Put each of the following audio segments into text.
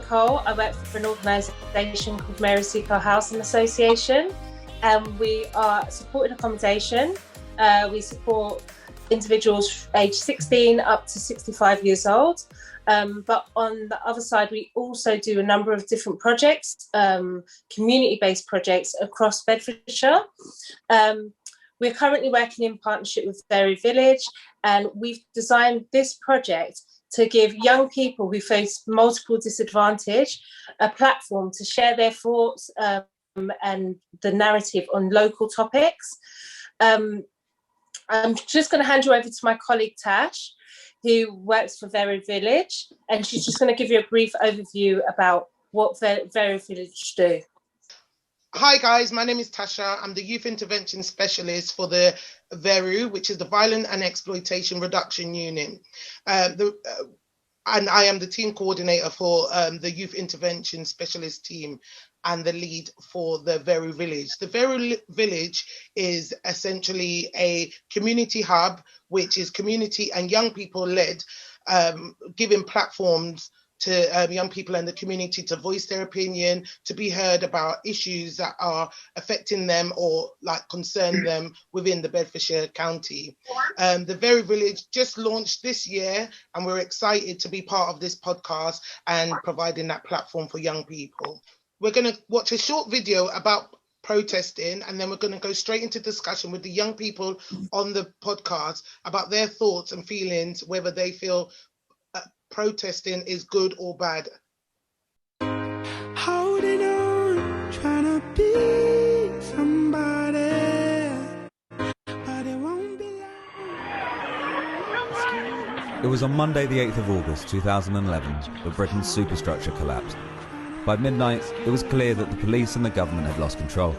Seacole. I work for an organisation called Mary Seacole Housing Association, and we are supported accommodation. We support individuals aged 16 up to 65 years old. But on the other side, we also do a number of different projects, community-based projects across Bedfordshire. We're currently working in partnership with VERU Village, and we've designed this project to give young people who face multiple disadvantage a platform to share their thoughts and the narrative on local topics. I'm just going to hand you over to my colleague Tash, who works for VERU Village, and she's just going to give you a brief overview about what VERU Village do. Hi guys, my name is Tasha. I'm the Youth Intervention Specialist for the VERU, which is the Violent and Exploitation Reduction Unit. And I am the team coordinator for the Youth Intervention Specialist team and the lead for the VERU Village. The VERU Village is essentially a community hub, which is community and young people led, giving platforms to young people in the community to voice their opinion, to be heard about issues that are affecting them or like concern them within the Bedfordshire County. The VERU Village just launched this year, and we're excited to be part of this podcast and providing that platform for young people. We're going to watch a short video about protesting, and then we're going to go straight into discussion with the young people on the podcast about their thoughts and feelings, whether they feel protesting is good or bad. Holding on, trying to be somebody, but it won't be long. It was on Monday the 8th of August 2011 that Britain's superstructure collapsed. By midnight, it was clear that the police and the government had lost control.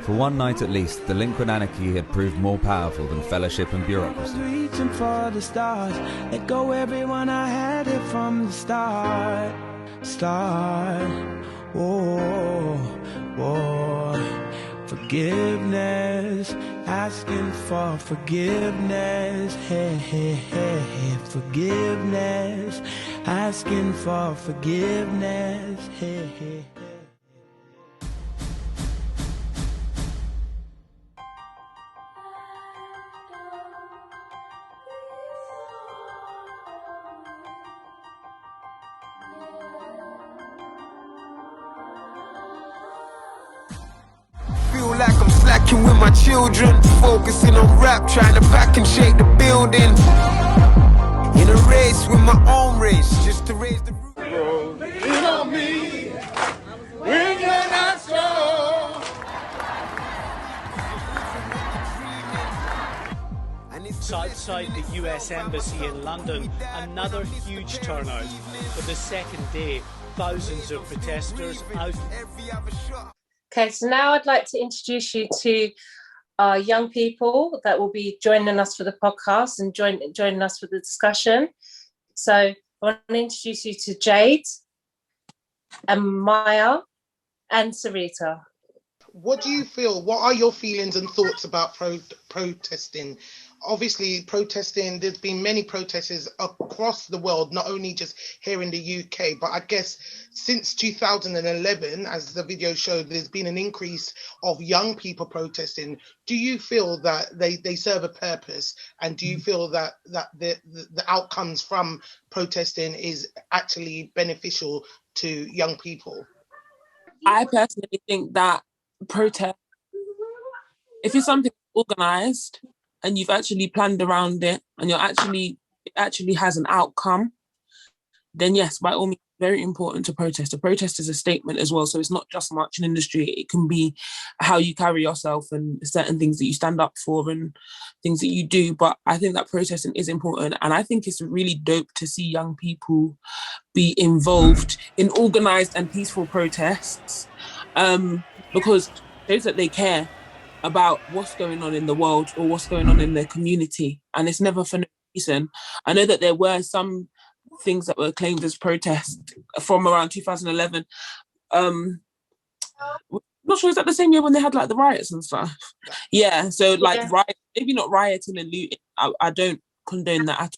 For one night at least, delinquent anarchy had proved more powerful than fellowship and bureaucracy. Reaching for the stars, let go everyone, I had it from the start. Whoa, forgiveness, asking for forgiveness. Hey, forgiveness, asking for forgiveness. Hey. Feel like I'm slacking with my children, focusing on rap, trying to pack and shake the building. In a race with my own race, just to raise the roof. Lean on me when you're not strong. Outside the US Embassy in London, another huge turnout. For the second day, thousands of protesters out. Okay, so now I'd like to introduce you to our young people that will be joining us for the podcast and joining us for the discussion. So I want to introduce you to Jade and Maya and Sarita. What do you feel? What are your feelings and thoughts about protesting? Obviously, protesting, there's been many protesters across the world, not only just here in the UK, but I guess since 2011, as the video showed, there's been an increase of young people protesting. Do you feel that they serve a purpose? And do you feel that the outcomes from protesting is actually beneficial to young people? I personally think that protest, if it's something organised and you've actually planned around it and it actually has an outcome, then yes, by all means, very important to protest. A protest is a statement as well, so it's not just march in industry. It can be how you carry yourself and certain things that you stand up for and things that you do. But I think that protesting is important, and I think it's really dope to see young people be involved in organised and peaceful protests, because it shows that they care about what's going on in the world or what's going on in their community, and it's never for no reason. I know that there were some things that were claimed as protest from around 2011. Not sure, is that the same year when they had like the riots and stuff? Yeah, so like maybe not rioting and looting. I don't condone that at all.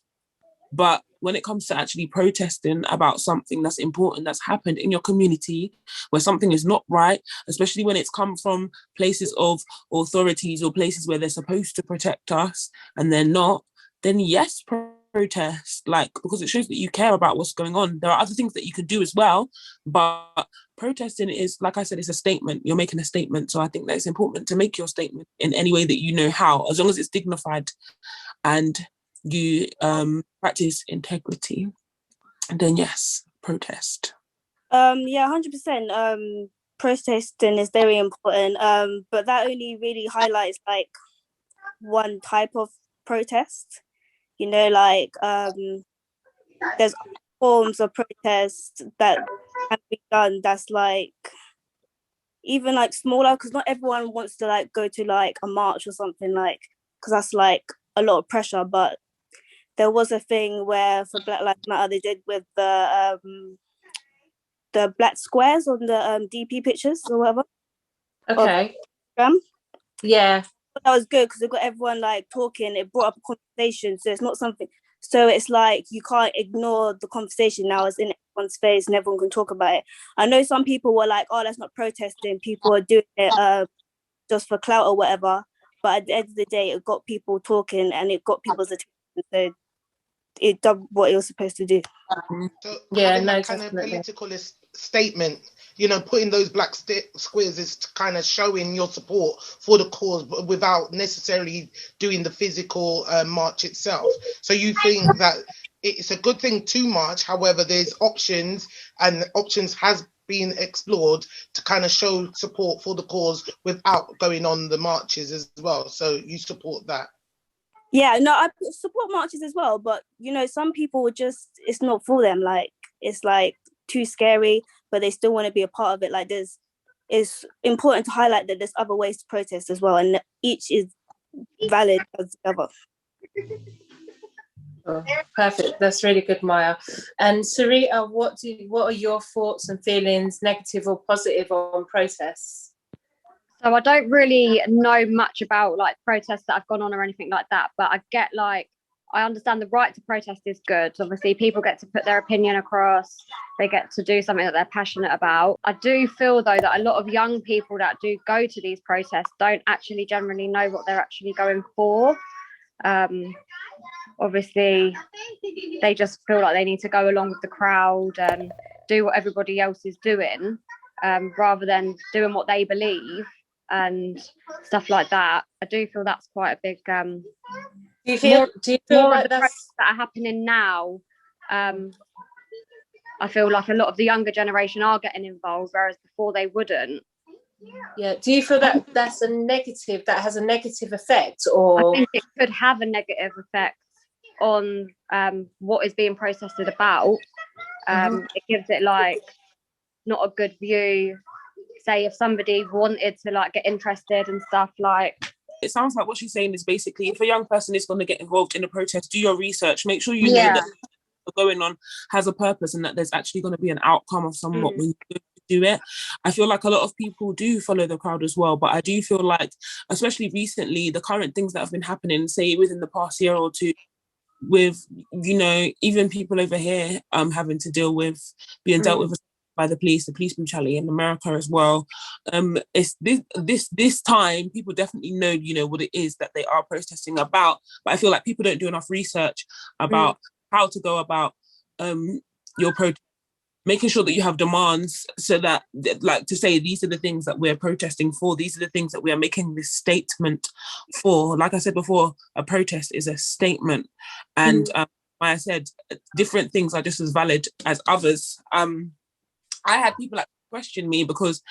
But when it comes to actually protesting about something that's important that's happened in your community, where something is not right, especially when it's come from places of authorities or places where they're supposed to protect us and they're not, then yes, protest, like, because it shows that you care about what's going on. There are other things that you can do as well, but protesting is, like I said, it's a statement. You're making a statement. So I think that it's important to make your statement in any way that you know how, as long as it's dignified and you practice integrity, and then yes, protest. Yeah, 100%. Protesting is very important. But that only really highlights like one type of protest. You know, like there's forms of protest that can be done that's like even like smaller, because not everyone wants to like go to like a march or something, like, because that's like a lot of pressure. But there was a thing where for Black Lives Matter they did with the black squares on the DP pictures or whatever. Okay. Yeah. That was good because it got everyone like talking. It brought up a conversation, so it's not something. So it's like you can't ignore the conversation now. It's in everyone's face and everyone can talk about it. I know some people were like, "Oh, that's not protesting. People are doing it just for clout or whatever." But at the end of the day, it got people talking and it got people's attention. So it did what it was supposed to do. So Yeah, having no, that kind definitely. of political statement, you know, putting those black squares is kind of showing your support for the cause, but without necessarily doing the physical march itself. So you think that it's a good thing to march, however, there's options, and options has been explored to kind of show support for the cause without going on the marches as well. So you support that? Yeah, no, I support marches as well, but you know, some people would just, it's not for them. Like, it's like too scary, but they still want to be a part of it. Like, it's important to highlight that there's other ways to protest as well, and each is valid as the other. Oh, perfect. That's really good, Maya. And Sarita, what are your thoughts and feelings, negative or positive, on protests? So I don't really know much about like protests that have gone on or anything like that, but I get like, I understand the right to protest is good. Obviously, people get to put their opinion across. They get to do something that they're passionate about. I do feel, though, that a lot of young people that do go to these protests don't actually generally know what they're actually going for. Obviously, they just feel like they need to go along with the crowd and do what everybody else is doing, rather than doing what they believe and stuff like that. I do feel that's quite a big... do you feel like that's... protests that are happening now, I feel like a lot of the younger generation are getting involved, whereas before they wouldn't. Yeah. Do you feel that that's a negative, that has a negative effect? Or I think it could have a negative effect on what is being protested about. It gives it like not a good view. Say if somebody wanted to like get interested and stuff, like, it sounds like what she's saying is basically, if a young person is going to get involved in a protest, do your research, make sure you know that what's going on has a purpose and that there's actually going to be an outcome of somewhat when you do it. I feel like a lot of people do follow the crowd as well, but I do feel like, especially recently, the current things that have been happening, say within the past year or two, with, you know, even people over here having to deal with being dealt with by the police brutality in America as well. It's this time people definitely know, you know, what it is that they are protesting about, but I feel like people don't do enough research about how to go about your protest, making sure that you have demands, so that, like, to say these are the things that we're protesting for, these are the things that we are making this statement for. Like I said before, a protest is a statement, and like I said, different things are just as valid as others. I had people like question me because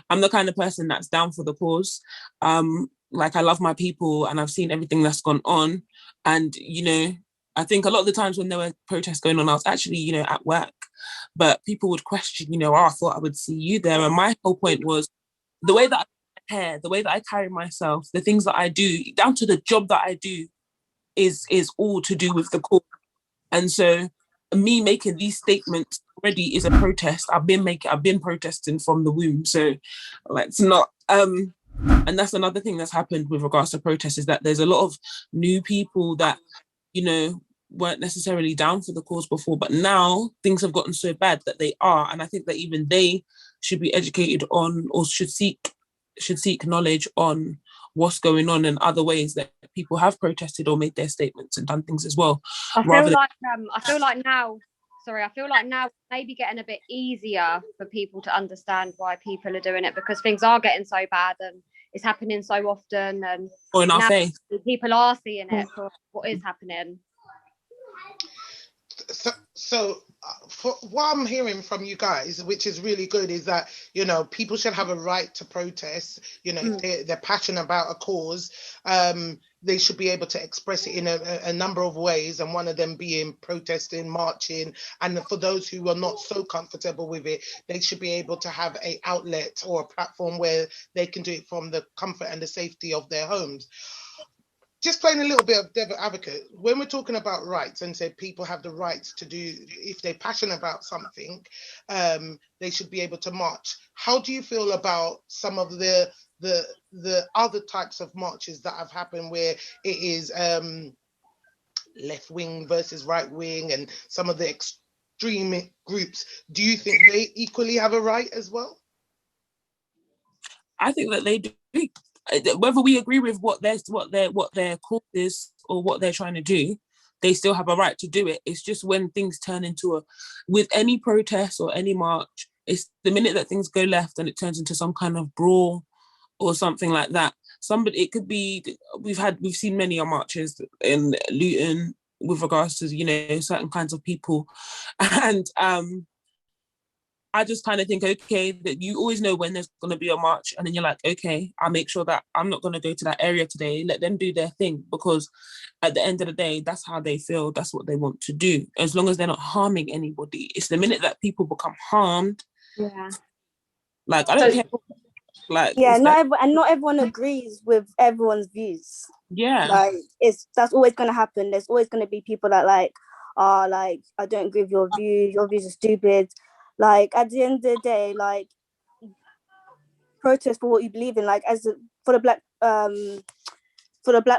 I'm the kind of person that's down for the cause. Like, I love my people and I've seen everything that's gone on. And, you know, I think a lot of the times when there were protests going on, I was actually, you know, at work, but people would question, you know, oh, I thought I would see you there. And my whole point was the way that I care, the way that I carry myself, the things that I do, down to the job that I do is all to do with the cause. And so me making these statements already is a protest. I've been protesting from the womb. So like, it's not, and that's another thing that's happened with regards to protests, is that there's a lot of new people that, you know, weren't necessarily down for the cause before, but now things have gotten so bad that they are, and I think that even they should be educated on, or should seek knowledge on what's going on and other ways that people have protested or made their statements and done things as well. I feel like now it's maybe getting a bit easier for people to understand why people are doing it, because things are getting so bad and it's happening so often, and or in our face, people are seeing it for what is happening. So for what I'm hearing from you guys, which is really good, is that, you know, people should have a right to protest. You know, if they're passionate about a cause, they should be able to express it in a number of ways, and one of them being protesting, marching. And for those who are not so comfortable with it, they should be able to have an outlet or a platform where they can do it from the comfort and the safety of their homes. Just playing a little bit of devil advocate, when we're talking about rights and say people have the right to do, if they're passionate about something, they should be able to march. How do you feel about some of the other types of marches that have happened where it is left wing versus right wing and some of the extreme groups? Do you think they equally have a right as well? I think that they do. Whether we agree with what their cause is or what they're trying to do, they still have a right to do it. It's just when things turn into with any protest or any march, it's the minute that things go left and it turns into some kind of brawl or something like that. It could be, we've seen many marches in Luton with regards to, you know, certain kinds of people, and I just kind of think, okay, that you always know when there's going to be a march, and then you're like, okay, I'll make sure that I'm not going to go to that area today. Let them do their thing, because at the end of the day, that's how they feel. That's what they want to do. As long as they're not harming anybody. It's the minute that people become harmed. Yeah. Like, I don't care. Like, yeah, not everyone agrees with everyone's views. Yeah. Like, that's always going to happen. There's always going to be people that like, I don't agree with your views. Your views are stupid. Like, at the end of the day, like, protest for what you believe in. Like, for the Black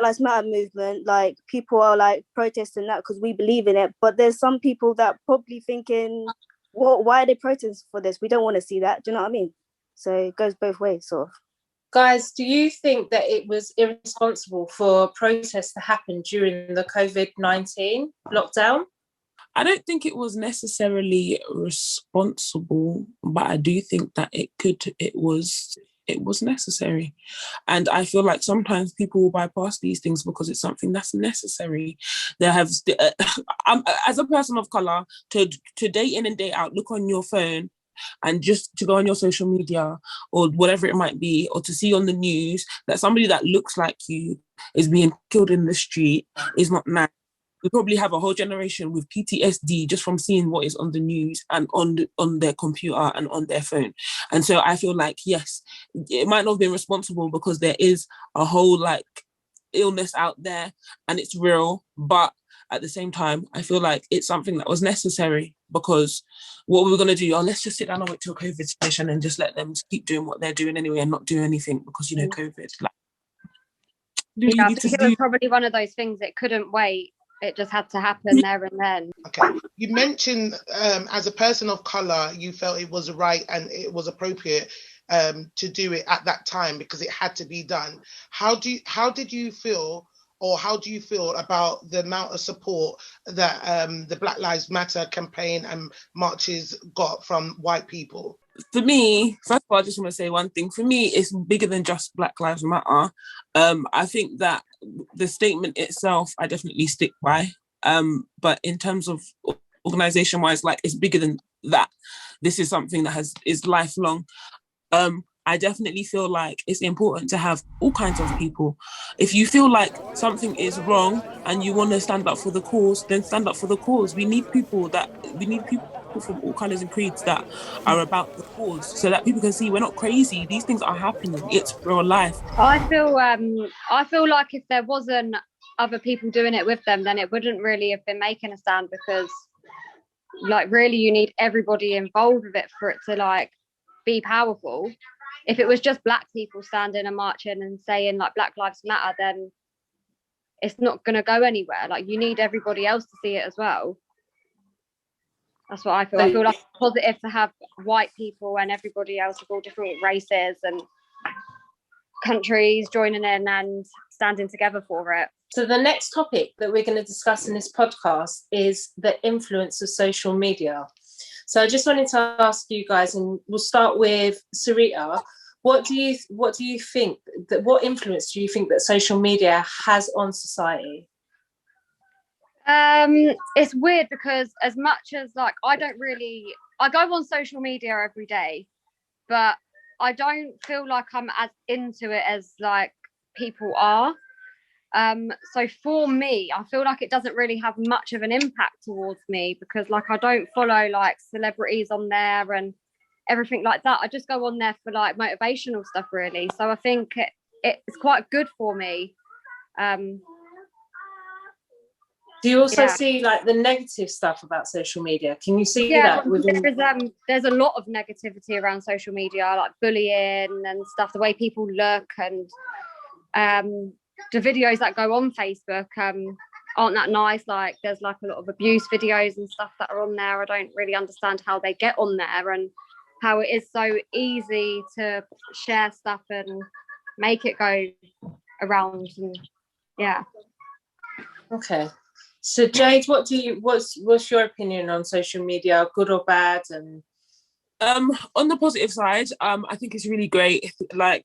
Lives Matter movement, like, people are like protesting that because we believe in it. But there's some people that probably thinking, well, why are they protesting for this? We don't want to see that. Do you know what I mean? So it goes both ways, sort of. Guys, do you think that it was irresponsible for protests to happen during the COVID-19 lockdown? I don't think it was necessarily responsible, but I do think that it was necessary. And I feel like sometimes people will bypass these things because it's something that's necessary. As a person of colour, to day in and day out, look on your phone and just to go on your social media or whatever it might be, or to see on the news that somebody that looks like you is being killed in the street is not nice. We probably have a whole generation with PTSD just from seeing what is on the news and on their computer and on their phone. And so I feel like, yes, it might not have been responsible because there is a whole like illness out there and it's real. But at the same time, I feel like it's something that was necessary, because what we were going to do, let's just sit down and wait till COVID's finished and just let them keep doing what they're doing anyway and not do anything because, you know, COVID. Like, I think it was probably one of those things that couldn't wait. It just had to happen there and then. Okay. You mentioned as a person of colour, you felt it was right and it was appropriate to do it at that time because it had to be done. How did you feel, or how do you feel about the amount of support that the Black Lives Matter campaign and marches got from white people? For me, first of all, I just want to say one thing. For me, it's bigger than just Black Lives Matter. I think that the statement itself, I definitely stick by. But in terms of organisation-wise, like, it's bigger than that. This is something that is lifelong. I definitely feel like it's important to have all kinds of people. If you feel like something is wrong and you want to stand up for the cause, then stand up for the cause. We need people from all colours and creeds that are about the cause, so that people can see we're not crazy. These things are happening. It's real life. I feel like if there wasn't other people doing it with them, then it wouldn't really have been making a stand, because like really you need everybody involved with it for it to like be powerful. If it was just black people standing and marching and saying like Black Lives Matter, then it's not going to go anywhere. Like, you need everybody else to see it as well. That's what I feel. I feel like it's positive to have white people and everybody else of all different races and countries joining in and standing together for it. So the next topic that we're going to discuss in this podcast is the influence of social media. So I just wanted to ask you guys, and we'll start with Sarita. What influence do you think that social media has on society? It's weird because as much as like I go on social media every day, but I don't feel like I'm as into it as like people are. So for me, I feel like it doesn't really have much of an impact towards me because like I don't follow like celebrities on there and everything like that. I just go on there for like motivational stuff really. So I think it's quite good for me. Do you also see like the negative stuff about social media? Can you see that within? There's a lot of negativity around social media, like bullying and stuff, the way people look, and the videos that go on Facebook aren't that nice. Like there's like a lot of abuse videos and stuff that are on there. I don't really understand how they get on there and how it is so easy to share stuff and make it go around. And yeah. Okay. So Jade, what's your opinion on social media, good or bad? And on the positive side, I think it's really great. Like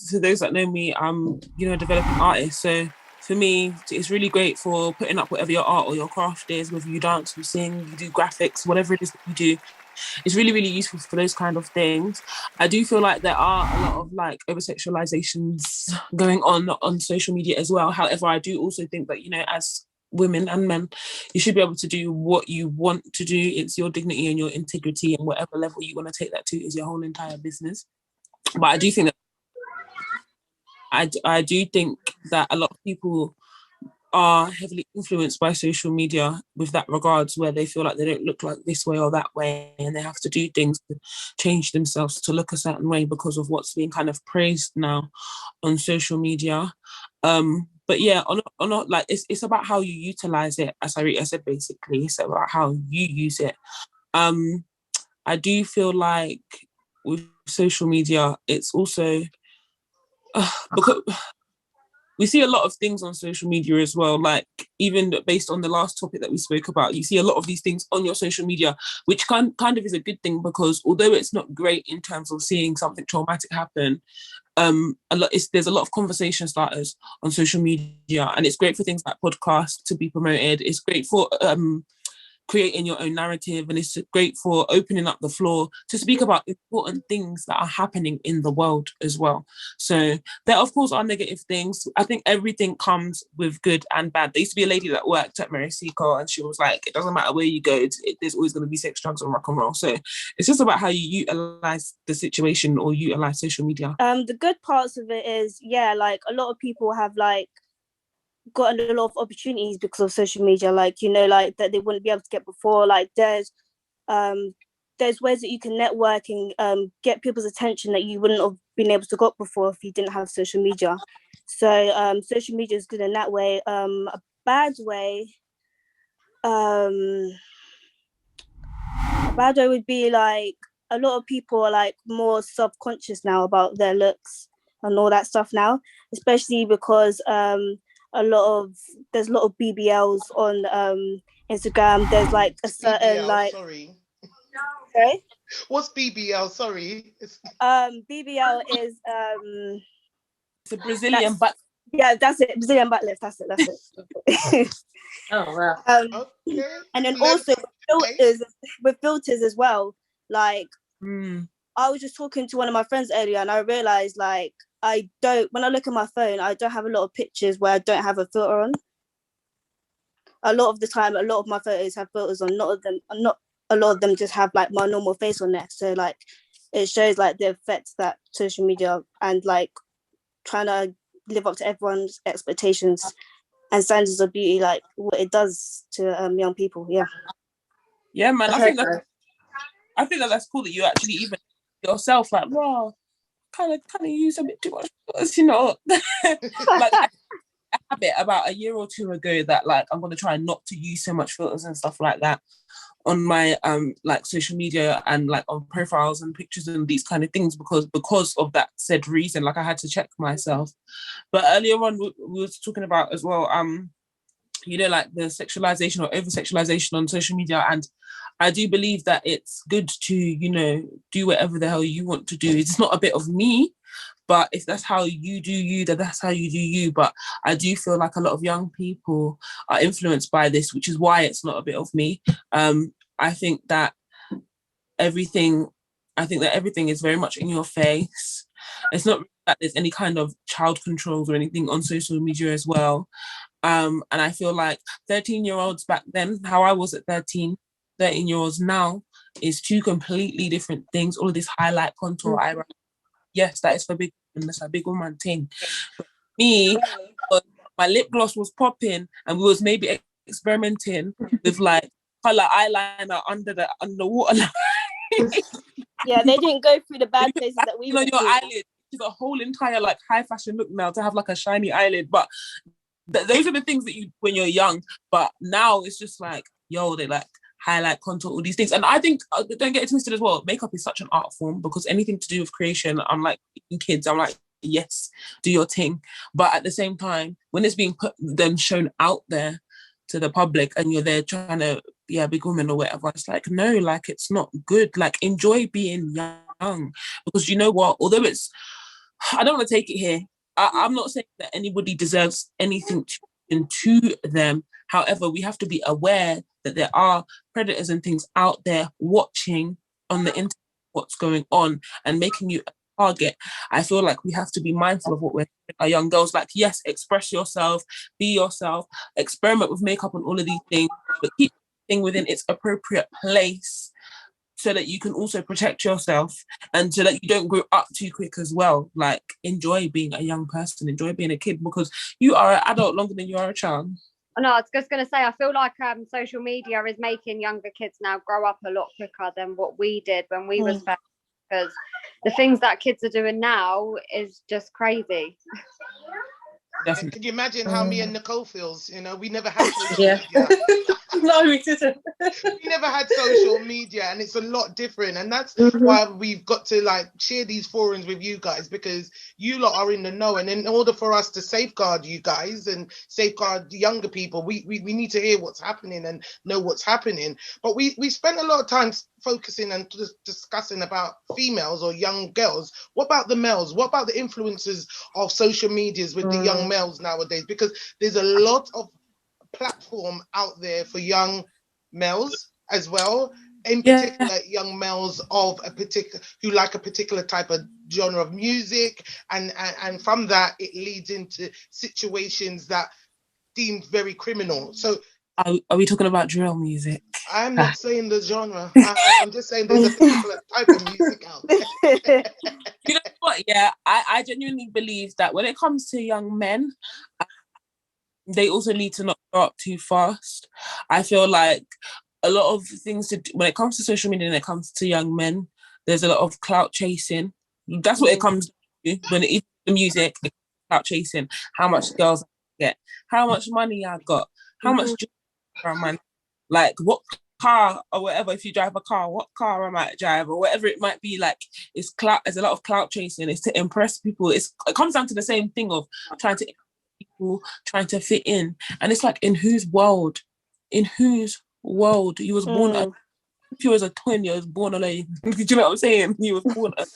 for those that know me, I'm a developing artist. So for me, it's really great for putting up whatever your art or your craft is, whether you dance, you sing, you do graphics, whatever it is that you do. It's really, really useful for those kind of things. I do feel like there are a lot of like over-sexualizations going on social media as well. However, I do also think that, as women and men, you should be able to do what you want to do. It's your dignity and your integrity, and whatever level you want to take that to is your whole entire business. But I do think that I do think that a lot of people are heavily influenced by social media with that regards, where they feel like they don't look like this way or that way, and they have to do things to change themselves to look a certain way because of what's being kind of praised now on social media. But yeah, like it's about how you utilize it, as Sarita said. Basically, it's about how you use it. I do feel like with social media, it's also because we see a lot of things on social media as well. Like even based on the last topic that we spoke about, you see a lot of these things on your social media, which kind of is a good thing, because although it's not great in terms of seeing something traumatic happen, there's a lot of conversation starters on social media, and it's great for things like podcasts to be promoted. It's great for creating your own narrative, and it's great for opening up the floor to speak about important things that are happening in the world as well. So there of course are negative things. I think everything comes with good and bad. There used to be a lady that worked at Mary Seacole, and she was like, it doesn't matter where you go, there's always going to be sex, drugs and rock and roll. So it's just about how you utilize the situation or utilize social media. The good parts of it is, like a lot of people have like got a lot of opportunities because of social media, like like that they wouldn't be able to get before. Like there's ways that you can network and get people's attention that you wouldn't have been able to get before if you didn't have social media. So social media is good in that way. A bad way would be like a lot of people are like more self-conscious now about their looks and all that stuff now, especially because there's a lot of BBLs on Instagram. There's like a certain BBL, sorry. What's BBL? Sorry. BBL is it's a Brazilian butt. Yeah, that's it. Brazilian butt lift. That's it. Oh wow. Okay. And then also with filters as well. Like I was just talking to one of my friends earlier, and I realized like when I look at my phone, I don't have a lot of pictures where I don't have a filter on. A lot of the time, a lot of my photos have filters on. Not a lot of them just have like my normal face on there. So like it shows like the effects that social media and like trying to live up to everyone's expectations and standards of beauty, like what it does to young people. Yeah, man. I think that's cool that you actually even yourself like, wow, kind of use a bit too much, like I have that bit about a year or two ago that like I'm gonna try not to use so much filters and stuff like that on my like social media and like on profiles and pictures and these kind of things because of that said reason. Like I had to check myself. But earlier on we were talking about as well you know, like the sexualization or over sexualization on social media, and I do believe that it's good to, you know, do whatever the hell you want to do. It's not a bit of me, but if that's how you do you, then that's how you do you. But I do feel like a lot of young people are influenced by this, which is why it's not a bit of me. I think that everything is very much in your face. It's not that there's any kind of child controls or anything on social media as well. And I feel like 13-year-olds back then, how I was at 13-year-olds now is two completely different things. All of this highlight, contour, eyebrow. Yes, that is for big women. That's a big woman thing. But me, my lip gloss was popping and we was maybe experimenting with like colour eyeliner under the waterline. Yeah, they didn't go through the bad places that we on went your through. eyelid. It's a whole entire like high fashion look now to have like a shiny eyelid. But those are the things that you when you're young. But now it's just like, yo, they like highlight, contour, all these things. And I think, don't get it twisted as well, makeup is such an art form because anything to do with creation, I'm like, kids, I'm like, yes, do your thing. But at the same time, when it's being shown out there to the public and you're there trying to be a big woman or whatever, it's like, no, like, it's not good. Like, enjoy being young. Because you know what, although it's, I don't want to take it here. I'm not saying that anybody deserves anything to them. However, we have to be aware that there are predators and things out there watching on the internet what's going on and making you a target. I feel like we have to be mindful of what we're doing. Our young girls, like, yes, express yourself, be yourself, experiment with makeup and all of these things, but keep the thing within its appropriate place so that you can also protect yourself and so that you don't grow up too quick as well. Like, enjoy being a young person, enjoy being a kid, because you are an adult longer than you are a child. No, I was just going to say, I feel like social media is making younger kids now grow up a lot quicker than what we did when we was first, because the things that kids are doing now is just crazy. Definitely. Can you imagine how me and Nicole feels? You know, we never had social media. No, we didn't. We never had social media, and it's a lot different. And that's why we've got to like share these forums with you guys, because you lot are in the know. And in order for us to safeguard you guys and safeguard the younger people, we need to hear what's happening and know what's happening. But we spent a lot of time focusing and discussing about females or young girls. What about the males? What about the influences of social medias with the young males nowadays? Because there's a lot of platform out there for young males as well, in particular young males of a particular who like a particular type of genre of music, and from that it leads into situations that deemed very criminal. So are we talking about drill music? I'm not saying the genre. I'm just saying there's a particular type of music out there. You know what? Yeah, I genuinely believe that when it comes to young men, they also need to not grow up too fast. I feel like a lot of things when it comes to social media and it comes to young men, there's a lot of clout chasing. That's what it comes to when it is the music, clout chasing. How much girls I get, how much money I got, how much man, like what car or whatever. If you drive a car, what car I might drive or whatever it might be. Like, it's clout. There's a lot of clout chasing. It's to impress people. It comes down to the same thing of trying to fit in. And it's like, in whose world you was born if you was a twin, you was born alone. Do you know what I'm saying? You was born alone.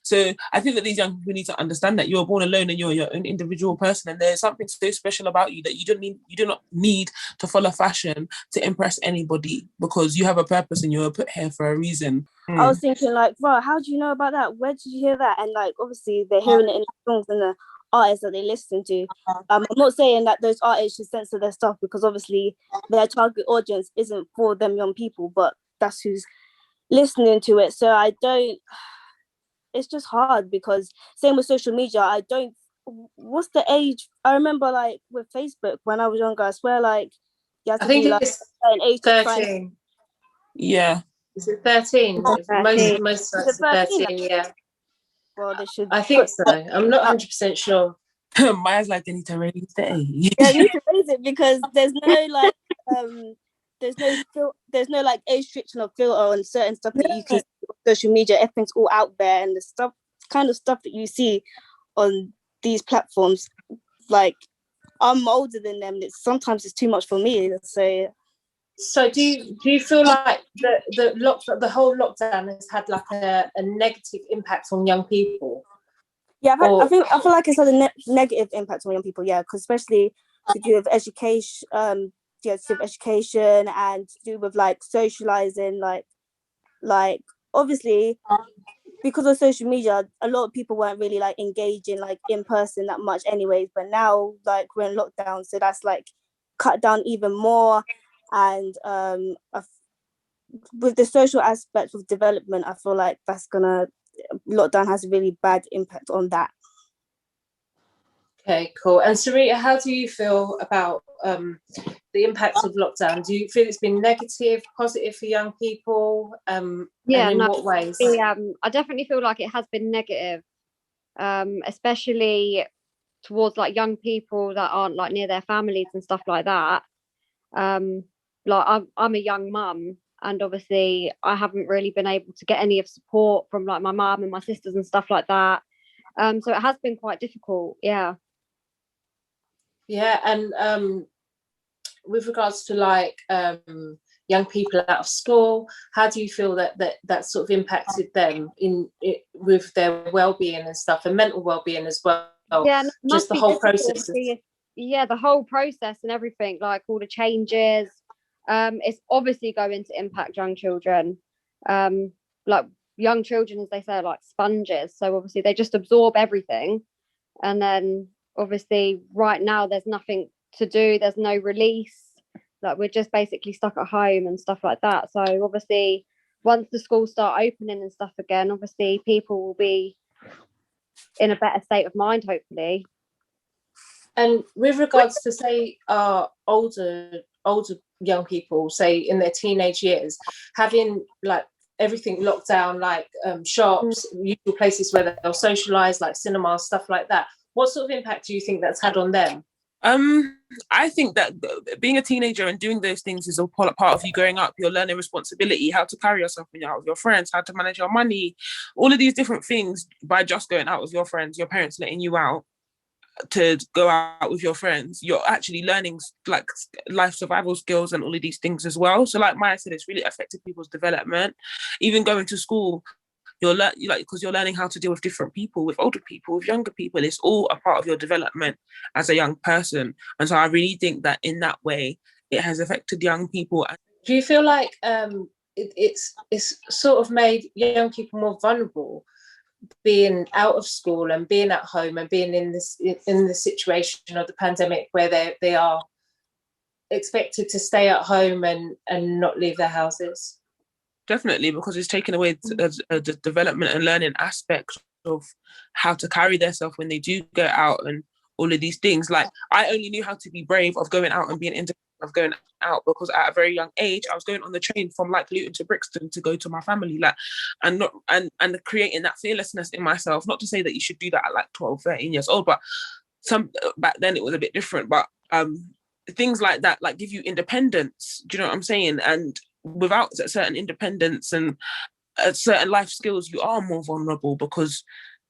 So I think that these young people need to understand that you're born alone and you're your own individual person, and there's something so special about you that you do not need to follow fashion to impress anybody, because you have a purpose and you were put here for a reason. I was thinking, like, bro, how do you know about that? Where did you hear that? And like, obviously they're hearing it in the songs and the artists that they listen to. I'm not saying that those artists should censor their stuff, because obviously their target audience isn't for them young people, but that's who's listening to it. So it's just hard, because same with social media, what's the age? I remember, like, with Facebook when I was younger, I swear, like, you had to be like an age 13. Yeah. Is it 13? Most sites are 13, yeah. Well, they should. I think so. I'm not 100% sure. Maya's like, they need to raise the age. Yeah, you need to raise it because there's no like there's no like age restriction or filter on certain stuff that you can see on social media. Everything's all out there, and the kind of stuff that you see on these platforms, like I'm older than them. Sometimes it's too much for me. So do you feel like the whole lockdown has had like a negative impact on young people? Yeah, I feel like it's had a negative impact on young people. Yeah, because especially to do with education, to do with education and to do with like socializing, like obviously because of social media, a lot of people weren't really like engaging like in person that much, anyways. But now like we're in lockdown, so that's like cut down even more, and with the social aspect of development, I feel like lockdown has a really bad impact on that. Okay, cool. And Sarita, how do you feel about the impact of lockdown? Do you feel it's been negative, positive for young people? Yeah, and in what ways? I definitely feel like it has been negative, especially towards like young people that aren't like near their families and stuff like that. Like I'm a young mum, and obviously I haven't really been able to get any of support from like my mum and my sisters and stuff like that. So it has been quite difficult. Yeah. Yeah, and with regards to like young people out of school, how do you feel that sort of impacted them with their well-being and stuff, and mental well-being as well? Yeah, just the whole process. Yeah, the whole process and everything, like all the changes. It's obviously going to impact young children. Like young children, as they say, are like sponges. So obviously they just absorb everything, and then obviously right now there's nothing to do. There's no release. Like we're just basically stuck at home and stuff like that. So obviously once the schools start opening and stuff again, obviously people will be in a better state of mind, hopefully. And with regards to say older young people, say in their teenage years, having like everything locked down, like shops, usual places where they'll socialize, like cinema, stuff like that, what sort of impact do you think that's had on them? I think that being a teenager and doing those things is a part of you growing up. You're learning responsibility, how to carry yourself when you're out with your friends, how to manage your money, all of these different things by just going out with your friends, your parents letting you out to go out with your friends. You're actually learning like life survival skills and all of these things as well. So like Maya said, it's really affected people's development. Even going to school, because you're learning how to deal with different people, with older people, with younger people. It's all a part of your development as a young person. And so I really think that in that way, it has affected young people. Do you feel like it's sort of made young people more vulnerable, being out of school and being at home and being in the situation of the pandemic where they are expected to stay at home and not leave their houses? Definitely, because it's taken away the development and learning aspects of how to carry themselves when they do go out and all of these things. Like I only knew how to be brave of going out and being independent of going out because at a very young age I was going on the train from like Luton to Brixton to go to my family, like and creating that fearlessness in myself. Not to say that you should do that at like 12, 13 years old, but back then it was a bit different. But things like that like give you independence. Do you know what I'm saying? And without a certain independence and certain life skills, you are more vulnerable because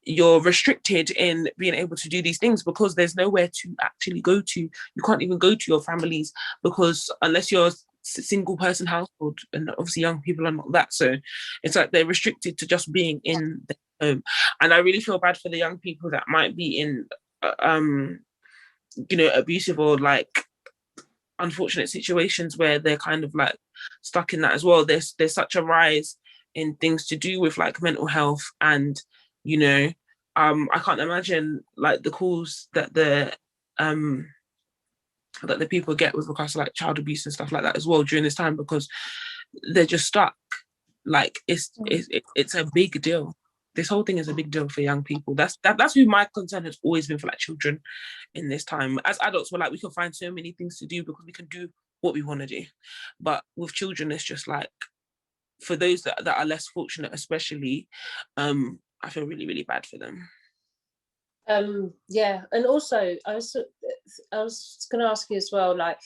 you're restricted in being able to do these things because there's nowhere to actually go to. You can't even go to your families because unless you're a single person household, and obviously young people are not that, so it's like they're restricted to just being in the home. And I really feel bad for the young people that might be in abusive or like unfortunate situations where they're kind of like stuck in that as well. There's such a rise in things to do with like mental health, and I can't imagine like the calls that the people get with regards to like child abuse and stuff like that as well during this time, because they're just stuck. Like it's a big deal. This whole thing is a big deal for young people. That's who my concern has always been for like children in this time. As adults, we're like, we can find so many things to do because we can do what we want to do. But with children, it's just like, for those that are less fortunate, especially, I feel really, really bad for them. Yeah, and also I was going to ask you as well, like,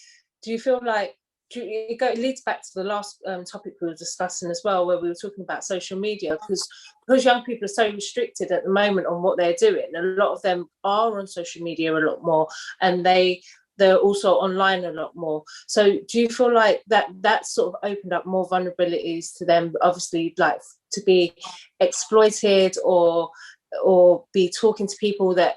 do you feel like it leads back to the last topic we were discussing as well, where we were talking about social media, because young people are so restricted at the moment on what they're doing. A lot of them are on social media a lot more, and they're also online a lot more. So do you feel like that sort of opened up more vulnerabilities to them, obviously, like to be exploited or be talking to people that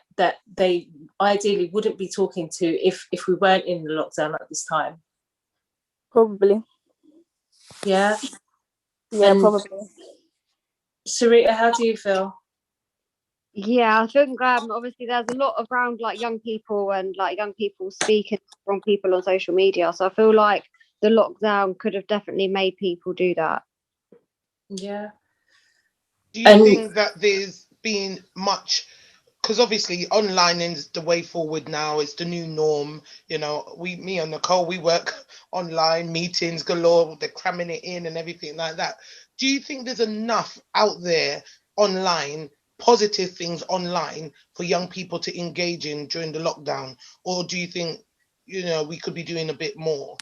they ideally wouldn't be talking to if we weren't in the lockdown at this time? Probably. Yeah. Yeah, And probably. Sarita, how do you feel? Yeah, I think obviously there's a lot around like young people and like young people speaking from people on social media. So I feel like the lockdown could have definitely made people do that. Yeah. Do you think that there's been much, because obviously online is the way forward now, it's the new norm, you know, me and Nicole, we work online, meetings galore, they're cramming it in and everything like that. Do you think there's enough out there online, positive things online for young people to engage in during the lockdown? Or do you think, you know, we could be doing a bit more?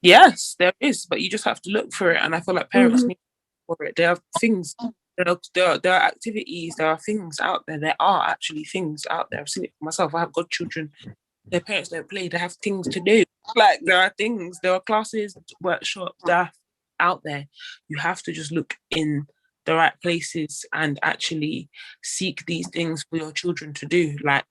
Yes, there is, but you just have to look for it. And I feel like parents need to look for it. There are things, there are activities, there are things out there. There are actually things out there. I've seen it for myself. I have godchildren. Their parents don't play. They have things to do. Like there are things, there are classes, workshops that are out there. You have to just look in the right places and actually seek these things for your children to do. Like,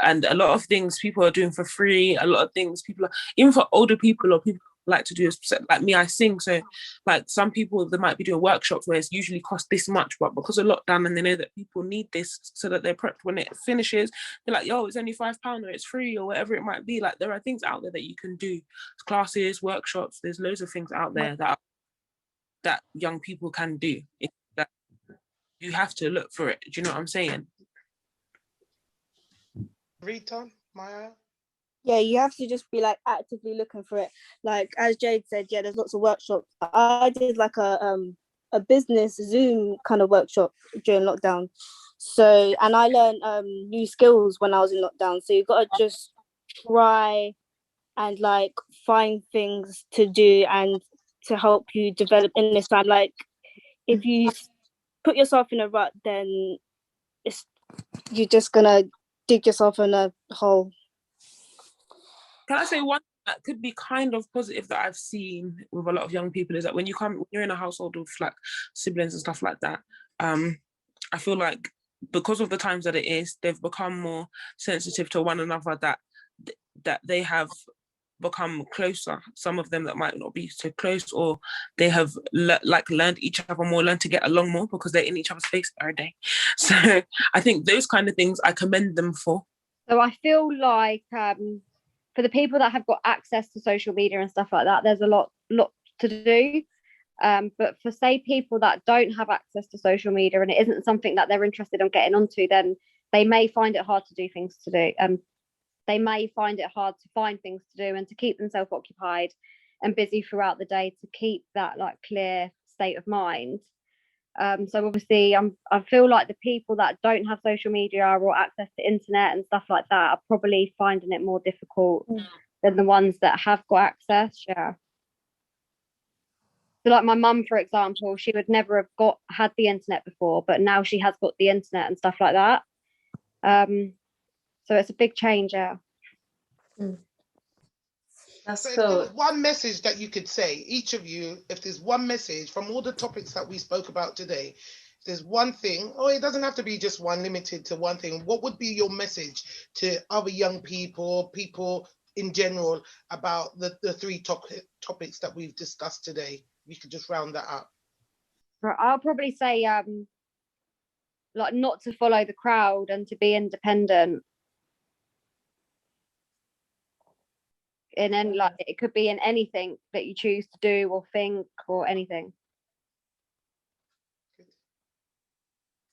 and a lot of things people are doing for free. A lot of things people are, even for older people or people like to do, like me, I sing. So like some people, they might be doing workshops where it's usually cost this much, but because of lockdown and they know that people need this so that they're prepped when it finishes, they're like, yo, it's only £5 or it's free or whatever it might be. Like there are things out there that you can do, classes, workshops. There's loads of things out there that young people can do. That you have to look for it. Do you know what I'm saying? Rita, Maya? Yeah, you have to just be like actively looking for it. Like as Jade said, yeah, there's lots of workshops. I did like a business Zoom kind of workshop during lockdown. So, and I learned new skills when I was in lockdown. So you gotta just try and like find things to do and to help you develop in this time. Like if you put yourself in a rut, then you're just gonna dig yourself in a hole. Can I say one that could be kind of positive that I've seen with a lot of young people is that when you're in a household with like siblings and stuff like that, I feel like because of the times that it is, they've become more sensitive to one another, that they have become closer. Some of them that might not be so close, or they have learned each other more, learned to get along more because they're in each other's face every day. So I think those kind of things I commend them for. So I feel like for the people that have got access to social media and stuff like that, there's a lot to do. But for say people that don't have access to social media and it isn't something that they're interested in getting onto, then they may find it hard to do things to do. They may find it hard to find things to do and to keep themselves occupied and busy throughout the day to keep that like clear state of mind. So obviously I feel like the people that don't have social media or access to internet and stuff like that are probably finding it more difficult than the ones that have got access. Yeah. So like my mum, for example, she would never have had the internet before, but now she has got the internet and stuff like that. So it's a big change, yeah. That's So cool. if there's one message that you could say, each of you, if there's one message from all the topics that we spoke about today, if there's one thing, or it doesn't have to be just one, limited to one thing, what would be your message to other young people in general about the three topics that we've discussed today? We could just round that up. I'll probably say like not to follow the crowd and to be independent. And then like it could be in anything that you choose to do or think or anything.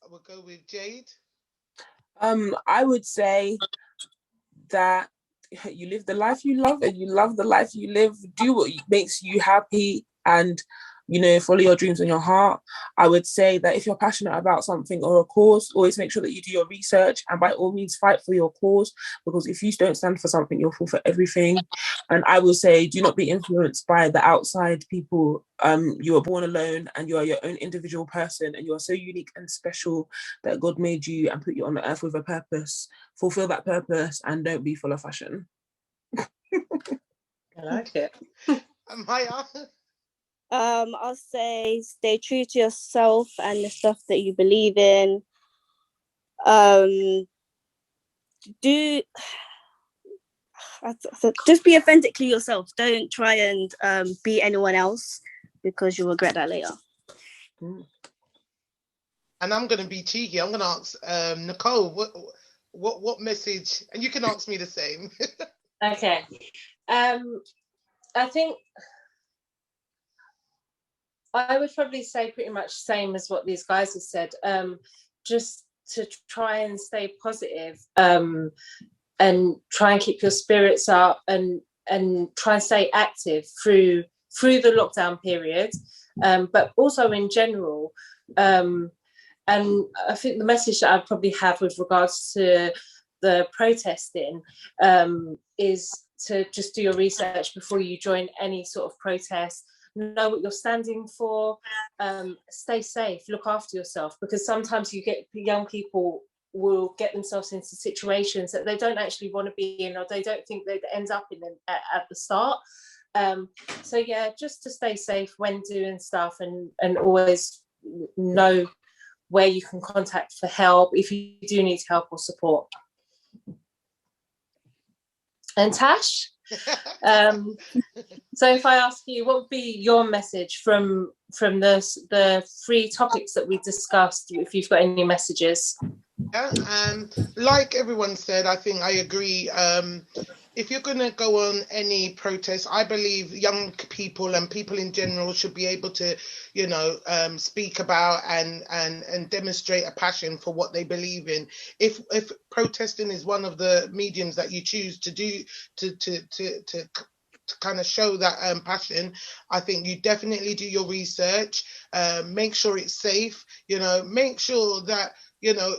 We'll go with Jade. I would say that you live the life you love and you love the life you live. Do what makes you happy and you know, follow your dreams and your heart. I would say that if you're passionate about something or a cause, always make sure that you do your research, and by all means fight for your cause, because if you don't stand for something, you'll fall for everything. And I will say, do not be influenced by the outside people. You were born alone, and you are your own individual person, and you are so unique and special that God made you and put you on the earth with a purpose. Fulfill that purpose and don't be full of fashion. I like it. Maya? I'll say stay true to yourself and the stuff that you believe in. Just be authentically yourself. Don't try and be anyone else, because you'll regret that later. And I'm going to be cheeky. I'm going to ask Nicole, what message, and you can ask me the same. Okay. I think I would probably say pretty much same as what these guys have said. Just to try and stay positive, and try and keep your spirits up, and try and stay active through the lockdown period, but also in general. And I think the message that I'd probably have with regards to the protesting is to just do your research before you join any sort of protest. Know what you're standing for. Stay safe, look after yourself, because sometimes you get young people will get themselves into situations that they don't actually want to be in, or they don't think they'd end up in at the start. So yeah, just to stay safe when doing stuff, and always know where you can contact for help if you do need help or support. And Tash, so if I ask you, what would be your message from the 3 topics that we discussed, if you've got any messages? Yeah, like everyone said, I think I agree. If you're going to go on any protest, I believe young people and people in general should be able to, you know, speak about and demonstrate a passion for what they believe in. If protesting is one of the mediums that you choose to do to kind of show that passion, I think you definitely do your research. Make sure it's safe. You know, make sure that, you know,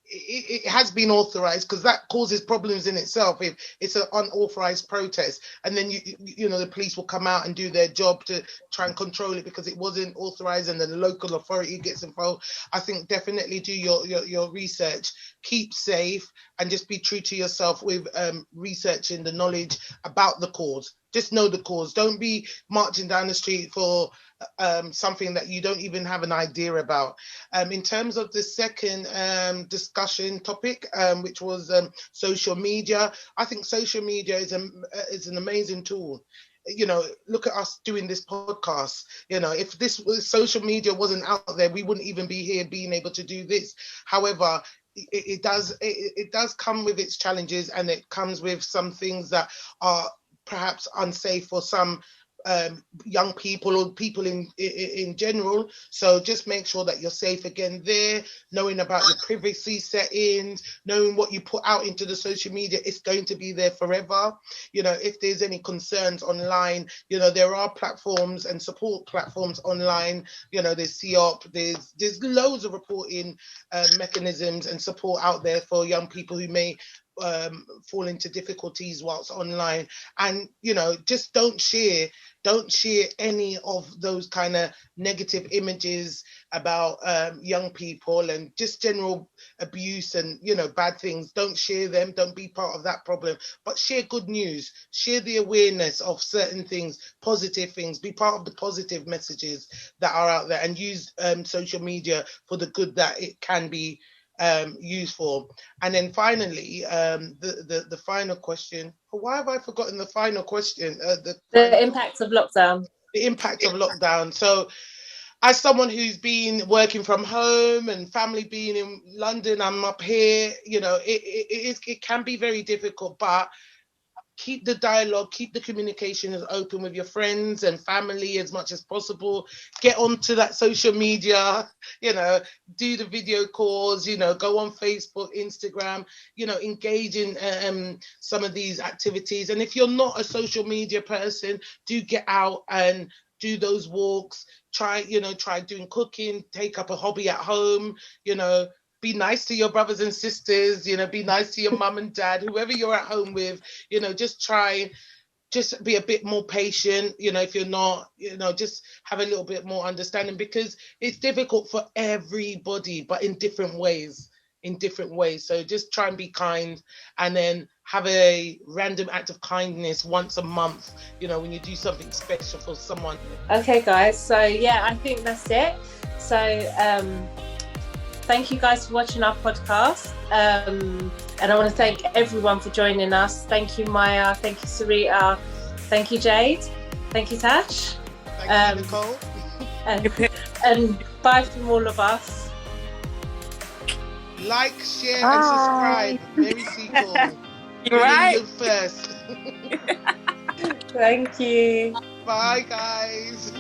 it has been authorized, because that causes problems in itself if it's an unauthorized protest, and then you know the police will come out and do their job to try and control it because it wasn't authorized, and then the local authority gets involved. I think definitely do your research, keep safe, and just be true to yourself with researching the knowledge about the cause. Just know the cause. Don't be marching down the street for something that you don't even have an idea about. In terms of the second discussion topic, which was social media, I think social media is an amazing tool. You know, look at us doing this podcast. You know, if social media wasn't out there, we wouldn't even be here being able to do this. However, it does come with its challenges, and it comes with some things that are perhaps unsafe for some young people or people in general. So just make sure that you're safe again there, knowing about your privacy settings, knowing what you put out into the social media. It's going to be there forever. You know, if there's any concerns online, you know, there are platforms and support platforms online. You know, there's CEOP, there's loads of reporting mechanisms and support out there for young people who may fall into difficulties whilst online. And, you know, just don't share any of those kind of negative images about young people and just general abuse and, you know, bad things. Don't share them. Don't be part of that problem, but share good news, share the awareness of certain things, positive things, be part of the positive messages that are out there, and use social media for the good that it can be used for. And then finally, the final question. Why have I forgotten the final question? The impact of lockdown. The impact of lockdown. So, as someone who's been working from home and family being in London, I'm up here. You know, it can be very difficult, but keep the dialogue, keep the communication as open with your friends and family as much as possible. Get onto that social media, you know, do the video calls, you know, go on Facebook, Instagram, you know, engage in some of these activities. And if you're not a social media person, do get out and do those walks, try doing cooking, take up a hobby at home, be nice to your brothers and sisters, be nice to your mum and dad, whoever you're at home with, just be a bit more patient, if you're not, just have a little bit more understanding, because it's difficult for everybody, but in different ways. So just try and be kind, and then have a random act of kindness once a month, when you do something special for someone. Okay, guys. So yeah, I think that's it. So thank you guys for watching our podcast. And I want to thank everyone for joining us. Thank you, Maya. Thank you, Sarita. Thank you, Jade. Thank you, Tash. Thank you, Nicole. And bye from all of us. Like, share, and subscribe. Mary Seacole. You're right. You first. Thank you. Bye, guys.